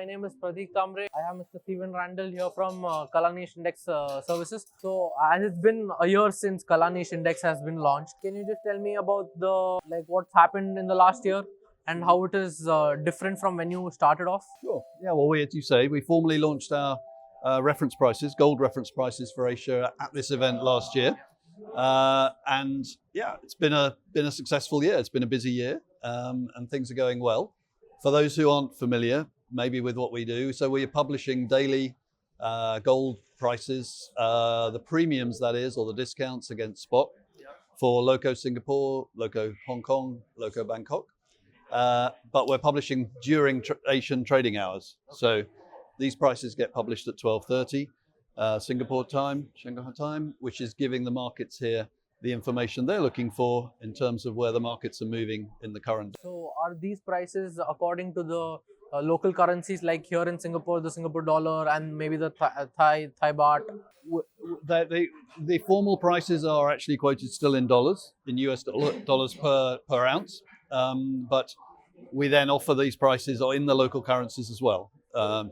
my name is Pradeep Kamre. I have Mr. Steven Randall here from Kallanish Index Services. So, as it's been a year since Kallanish Index has been launched, can you just tell me about what's happened in the last year and how it is different from when you started off? Sure. Yeah, well, as you say, we formally launched our reference prices, gold reference prices for Asia at this event last year. And yeah, it's been a successful year. It's been a busy year, and things are going well. For those who aren't familiar, maybe with what we do, so we are publishing daily gold prices, the premiums that is, or the discounts against spot for Loco Singapore, Loco Hong Kong, Loco Bangkok. But we're publishing during Asian trading hours. So these prices get published at 12:30 Singapore time, Shanghai time, which is giving the markets here the information they're looking for in terms of where the markets are moving in the current. So, are these prices according to the local currencies, like here in Singapore, the Singapore dollar and maybe the Thai baht? The formal prices are actually quoted still in dollars, in US dollars per ounce. But we then offer these prices in the local currencies as well,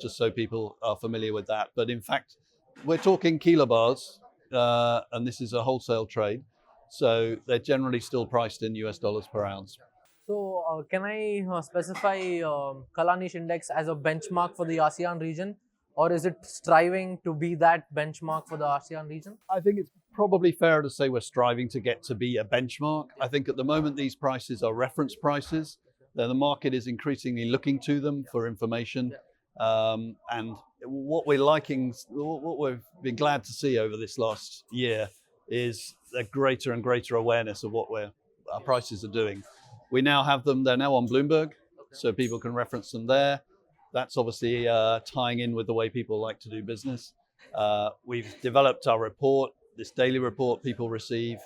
just so people are familiar with that. But in fact, we're talking kilobars, and this is a wholesale trade. So they're generally still priced in US dollars per ounce. So, can I specify Kallanish Index as a benchmark for the ASEAN region, or is it striving to be that benchmark for the ASEAN region? I think it's probably fair to say we're striving to get to be a benchmark. I think at the moment these prices are reference prices. The market is increasingly looking to them for information. And what we've been glad to see over this last year is a greater and greater awareness of what our prices are doing. We now have them, they're now on Bloomberg, so people can reference them there. That's obviously tying in with the way people like to do business. We've developed our report, this daily report people receive,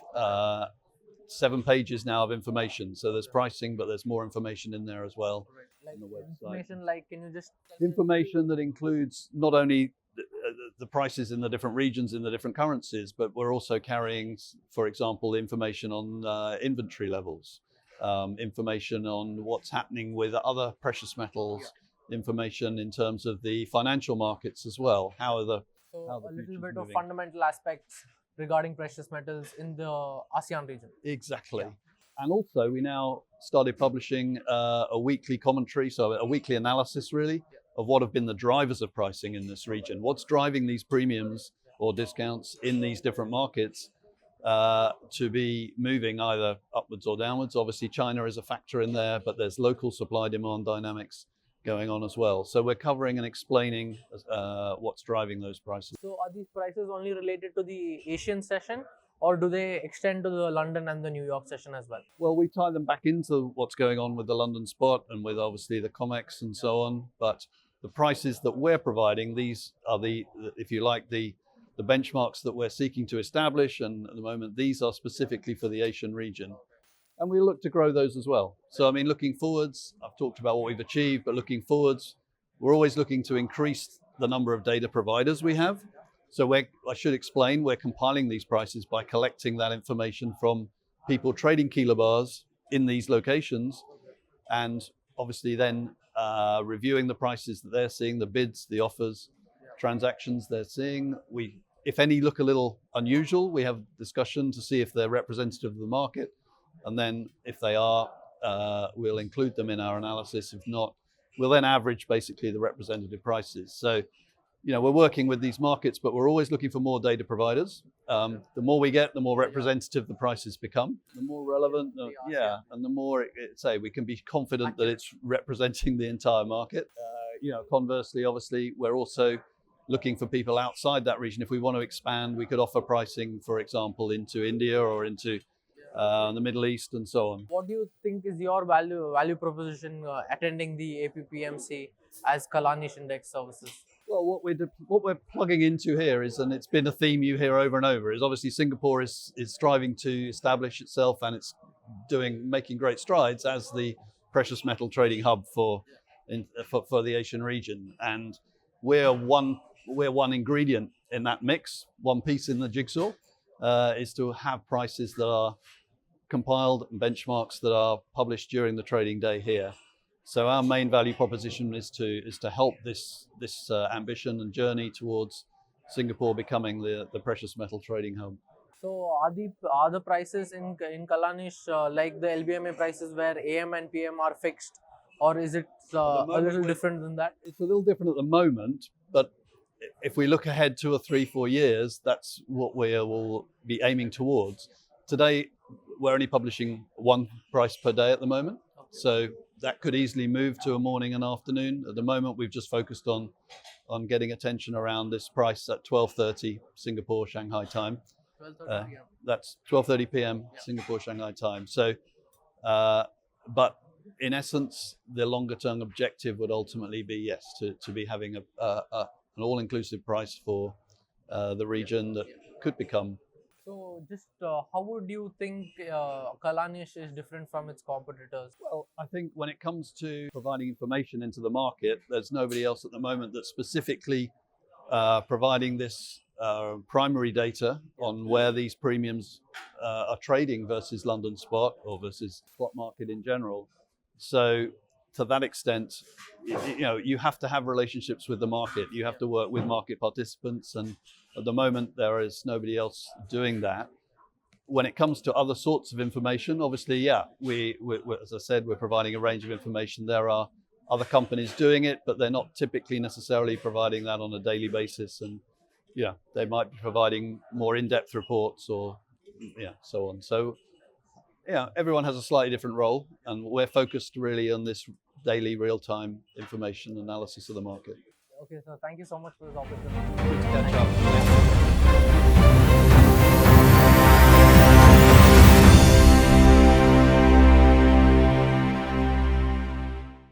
7 pages now of information. So there's pricing, but there's more information in there as well. Like the website. Can you just information that includes not only the prices in the different regions in the different currencies, but we're also carrying, for example, information on inventory levels, information on what's happening with other precious metals, information in terms of the financial markets as well. How are the a little bit of fundamental aspects regarding precious metals in the ASEAN region. Exactly. Yeah. And also we now started publishing a weekly commentary, so a weekly analysis really, of what have been the drivers of pricing in this region. What's driving these premiums or discounts in these different markets to be moving either upwards or downwards. Obviously China is a factor in there, but there's local supply demand dynamics going on as well. So we're covering and explaining what's driving those prices. So are these prices only related to the Asian session, or do they extend to the London and the New York session as well? Well, we tie them back into what's going on with the London spot and with obviously the COMEX and so on. But the prices that we're providing, these are if you like, the benchmarks that we're seeking to establish. And at the moment, these are specifically for the Asian region. And we look to grow those as well. So, I mean, looking forwards, I've talked about what we've achieved, but looking forwards, we're always looking to increase the number of data providers we have. So I should explain, we're compiling these prices by collecting that information from people trading kilobars in these locations, and obviously then reviewing the prices that they're seeing, the bids, the offers, transactions they're seeing. If any look a little unusual, we have discussion to see if they're representative of the market. And then if they are, we'll include them in our analysis. If not, we'll then average basically the representative prices. So, you know, we're working with these markets, but we're always looking for more data providers. The more we get, the more representative the prices become, the more relevant, and the more we can be confident that it's representing the entire market. Conversely, obviously, we're also looking for people outside that region. If we want to expand, we could offer pricing, for example, into India or into the Middle East and so on. What do you think is your value proposition attending the APPMC as Kallanish Index Services? Well, what we're plugging into here is, and it's been a theme you hear over and over, is obviously Singapore is striving to establish itself, and it's making great strides as the precious metal trading hub for the Asian region. And we're one ingredient in that mix, one piece in the jigsaw, is to have prices that are compiled and benchmarks that are published during the trading day here. So our main value proposition is to help this ambition and journey towards Singapore becoming the precious metal trading hub. So are the prices in Kallanish like the LBMA prices where AM and PM are fixed, or is it a little different than that? It's a little different at the moment, but if we look ahead 2 or 3, 4 years, that's what we will be aiming towards. Today, we're only publishing one price per day at the moment, so that could easily move to a morning and afternoon. At the moment, we've just focused on getting attention around this price at 12:30 Singapore Shanghai time. 12:30 p.m. That's 12:30 p.m. Singapore Shanghai time. So, but in essence, the longer term objective would ultimately be yes to be having an all-inclusive price for the region that could become. So just how would you think Kallanish is different from its competitors? Well, I think when it comes to providing information into the market, there's nobody else at the moment that's specifically providing this primary data on where these premiums are trading versus London spot or versus spot market in general. So to that extent, you have to have relationships with the market. You have to work with market participants, and at the moment there is nobody else doing that. When it comes to other sorts of information, obviously, yeah, we as I said, we're providing a range of information. There are other companies doing it, but they're not typically necessarily providing that on a daily basis, and yeah, they might be providing more in-depth reports or so on. So yeah, everyone has a slightly different role, and we're focused really on this daily real-time information analysis of the market. Okay, so thank you so much for this opportunity. Good to catch up.